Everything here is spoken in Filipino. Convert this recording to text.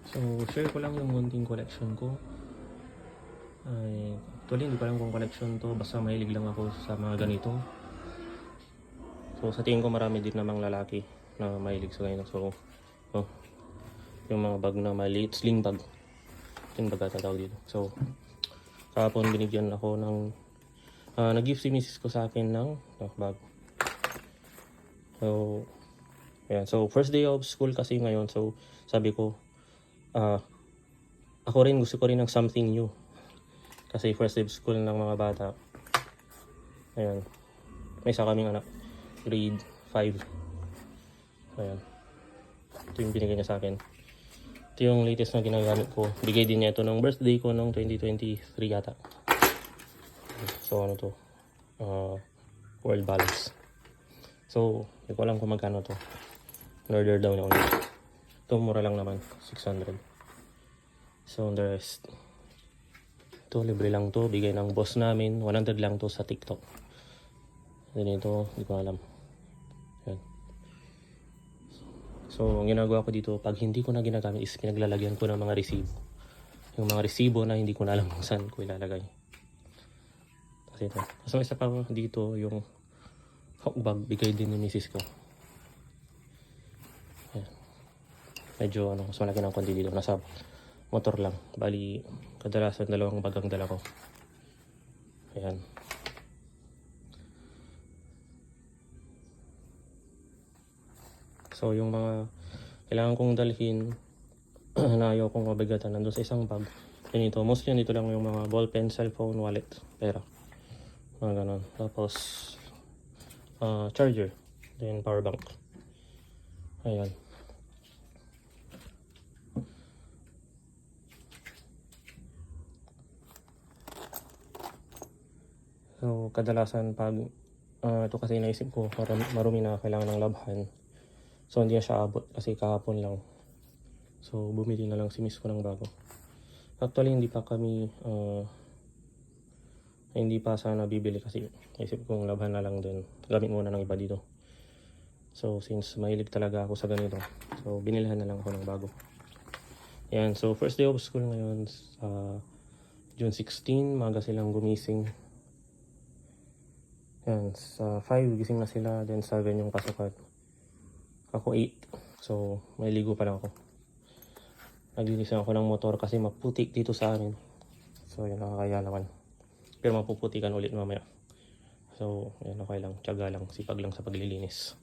So, share ko lang yung munting collection ko. Actually, hindi ko alam kung collection to. Basta mahilig lang ako sa mga ganito. So, sa tingin ko marami din namang lalaki na mahilig sa ganito. So, oh, yung mga bag na maliit, sling bag. Sling bag ata tawag dito. So, kahapon binigyan ako ng nag-gift si misis ko sa akin ng bag. So, ayan. So, first day of school kasi ngayon. So, sabi ko, ako rin gusto ko rin ng something new. Kasi first day of school ng mga bata. Ayan. May isa kaming anak. Grade 5. Ayan. Ito yung binigay niya sa akin. Ito yung latest na ginagamit ko. Bigay din niya ito ng birthday ko noong 2023 yata. So, ano to? World Balance. So, hindi ko alam kung magkano to. Order daw niya ulit. Ito, mura lang naman. 600. So, the rest. Ito, libre lang to. Bigay ng boss namin. 100 lang to sa TikTok. Then ito, hindi ko alam. Yan. So, ang ginagawa ko dito, pag hindi ko na ginagamit is pinaglalagyan ko ng mga resibo. Yung mga resibo na hindi ko na alam kung saan ko ilalagay. Kasi ito. So, isa pa dito, yung hawk bag, bigay din ni misis ko. Yan. Medyo, mas malaki ng konti dito. Nasa motor lang. Bali, kadalasan dalawang bag ang dala ko. Ayan. So, yung mga kailangan kong dalhin na ayaw kong mabigatan nandun sa isang bag. Ganito. Mostly dito lang yung mga ballpen, cellphone, wallet, pera. Mga ganon. Tapos, charger. Then, power bank. Ayan. So, kadalasan pag ito kasi naisip ko, marumi na kailangan ng labhan. So, hindi na siya abot kasi kahapon lang. So, bumili na lang si miss ko ng bago. Actually, hindi pa sana bibili kasi naisip kong labhan na lang din. Gamit muna ng iba dito. So, since mahilig talaga ako sa ganito, so, binilhan na lang ako ng bago. Ayan, so, first day of school ngayon, June 16, maga silang gumising. Ayan, sa 5 gising na sila, then 7 yung pasukan. Ako 8, so may ligo pa lang ako. Naglilisan ako ng motor kasi maputik dito sa amin. So yun, nakakaya naman. Pero mapuputikan ulit mamaya. So, yan, okay lang. Tiyaga lang. Sipag lang sa paglilinis.